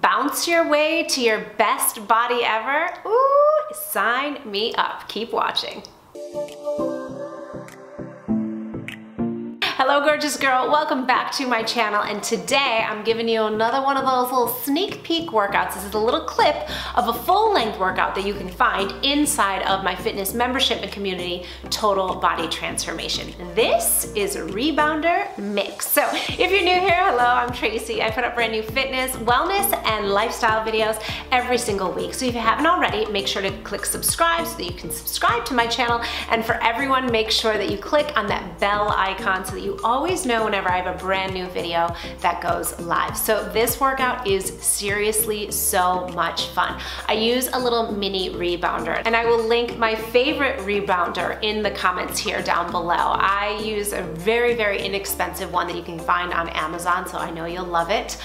bounce your way to your best body ever? Ooh, sign me up. Keep watching. Hello gorgeous girl, welcome back to my channel, and today I'm giving you another one of those little sneak peek workouts. This is a little clip of a full length workout that you can find inside of my fitness membership and community, Total Body Transformation. This is Rebounder Mix. So if you're new here, hello, I'm Tracy. I put up brand new fitness, wellness, and lifestyle videos every single week. So if you haven't already, make sure to click subscribe so that you can subscribe to my channel. And for everyone, make sure that you click on that bell icon so that you always know whenever I have a brand new video that goes live. So this workout is seriously so much fun. I use a little mini rebounder, and I will link my favorite rebounder in the comments here down below. I use a very, very inexpensive one that you can find on Amazon, so I know you'll love it.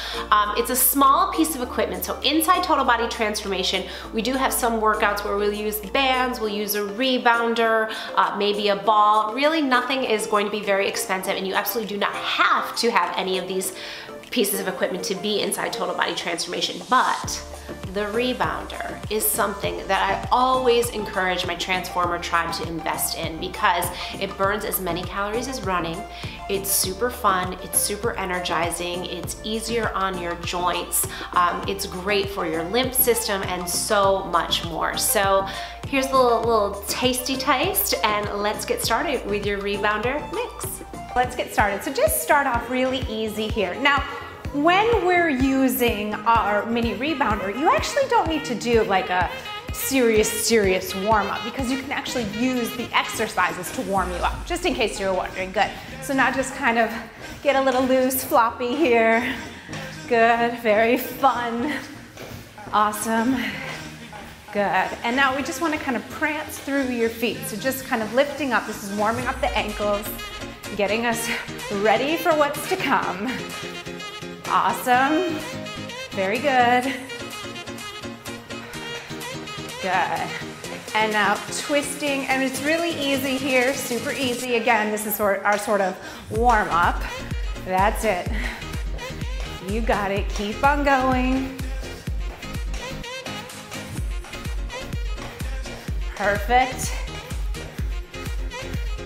It's a small piece of equipment. So inside Total Body Transformation, we do have some workouts where we'll use bands, we'll use a rebounder, maybe a ball. Really nothing is going to be very expensive, and you absolutely do not have to have any of these pieces of equipment to be inside Total Body Transformation. But the rebounder is something that I always encourage my Transformer tribe to invest in because it burns as many calories as running. It's super fun, it's super energizing, it's easier on your joints, it's great for your lymph system, and so much more. So here's a little tasty taste, and let's get started with your rebounder mix. Let's get started. So just start off really easy here. Now, when we're using our mini rebounder, you actually don't need to do like a serious warm-up because you can actually use the exercises to warm you up, just in case you're wondering. Good. So now just kind of get a little loose, floppy here. Good, very fun. Awesome. Good. And now we just want to kind of prance through your feet. So just kind of lifting up. This is warming up the ankles, getting us ready for what's to come. Awesome. Very good. Good. And now twisting, and it's really easy here, super easy. Again, this is our sort of warm up. That's it. You got it. Keep on going. Perfect.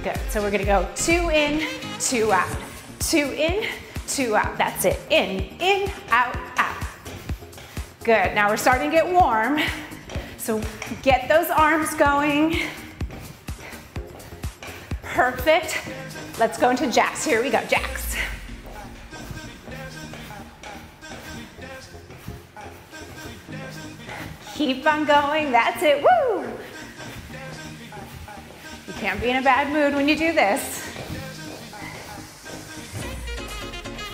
Good. So we're gonna go 2 in, 2 out. 2 in, 2 out. That's it. In, out, out. Good. Now we're starting to get warm. So get those arms going. Perfect. Let's go into jacks. Here we go, jacks. Keep on going. That's it. Woo! You can't be in a bad mood when you do this.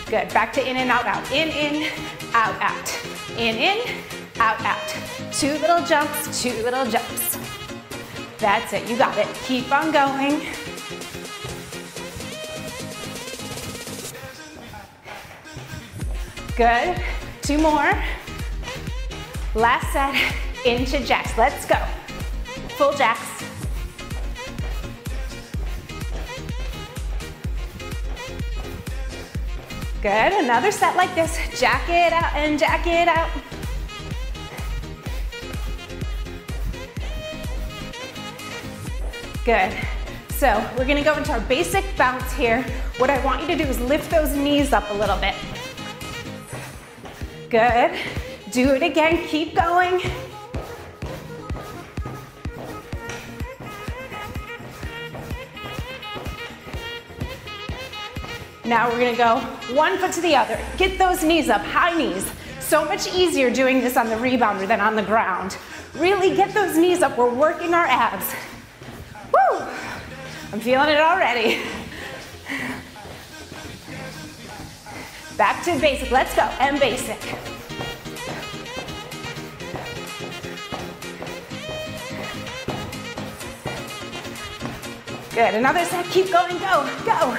Good. Back to in and out, out. In, out, out. In, out, out. 2 little jumps, 2 little jumps. That's it. You got it. Keep on going. Good. 2 more. Last set. Into jacks. Let's go. Full jacks. Good, another set like this. Jack it out and jack it out. Good. So we're gonna go into our basic bounce here. What I want you to do is lift those knees up a little bit. Good. Do it again, keep going. Now we're gonna go 1 foot to the other. Get those knees up, high knees. So much easier doing this on the rebounder than on the ground. Really get those knees up, we're working our abs. Woo! I'm feeling it already. Back to basic, let's go, and basic. Good, another set, keep going, go, go.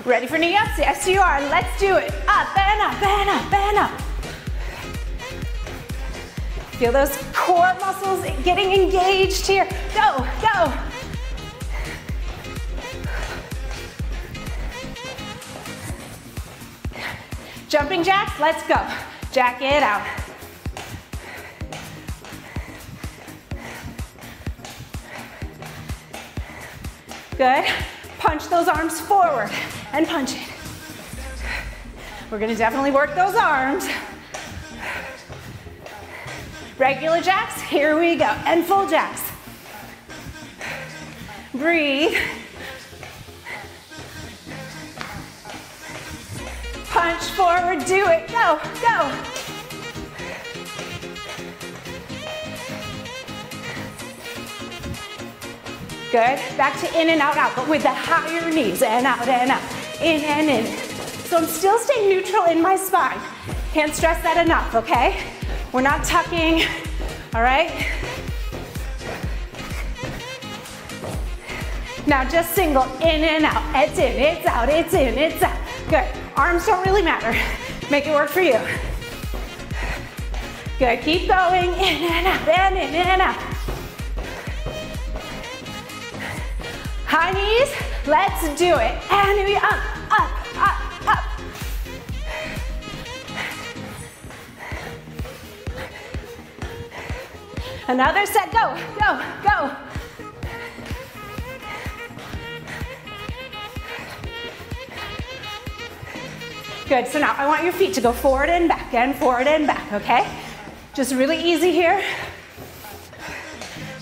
Ready for knee ups? Yes, you are. Let's do it. Up and up and up and up. Feel those core muscles getting engaged here. Go, go. Jumping jacks, let's go. Jack it out. Good. Punch those arms forward and punch it. We're gonna definitely work those arms. Regular jacks, here we go. And full jacks. Breathe. Punch forward, do it, go, go. Good, back to in and out, out, but with the higher knees, and out, in and in. So I'm still staying neutral in my spine. Can't stress that enough, okay? We're not tucking, all right? Now just single, in and out, it's in, it's out, it's in, it's out. Good, arms don't really matter. Make it work for you. Good, keep going, in and out, and in and out. High knees, let's do it. And we up, up, up, up. Another set, go, go, go. Good, so now I want your feet to go forward and back, okay? Just really easy here.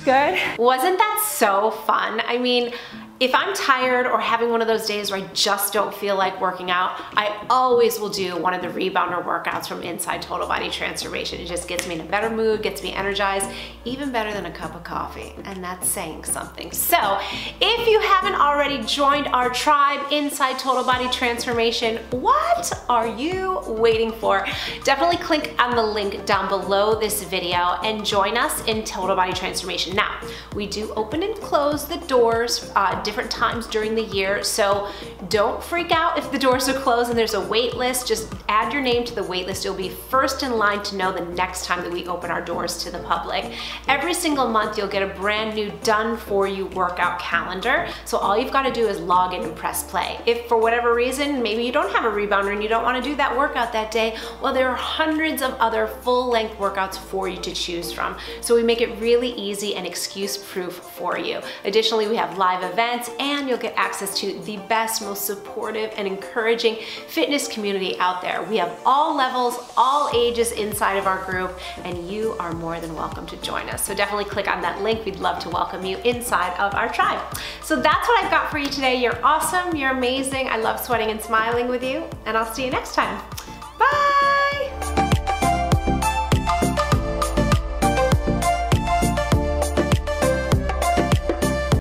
Good. Wasn't that so fun? I mean, if I'm tired or having one of those days where I just don't feel like working out, I always will do one of the rebounder workouts from Inside Total Body Transformation. It just gets me in a better mood, gets me energized, even better than a cup of coffee, and that's saying something. So if you haven't already joined our tribe, Inside Total Body Transformation, what are you waiting for? Definitely click on the link down below this video and join us in Total Body Transformation. Now, we do open and close the doors different times during the year, so don't freak out if the doors are closed and there's a wait list. Just add your name to the wait list. You'll be first in line to know the next time that we open our doors to the public. Every single month you'll get a brand new done for you workout calendar, so all you've got to do is log in and press play. If for whatever reason maybe you don't have a rebounder and you don't want to do that workout that day, well, there are hundreds of other full-length workouts for you to choose from, so we make it really easy and excuse-proof for you. Additionally, we have live events, and you'll get access to the best, most supportive and encouraging fitness community out there. We have all levels, all ages inside of our group, and you are more than welcome to join us. So definitely click on that link. We'd love to welcome you inside of our tribe. So that's what I've got for you today. You're awesome, you're amazing. I love sweating and smiling with you, and I'll see you next time.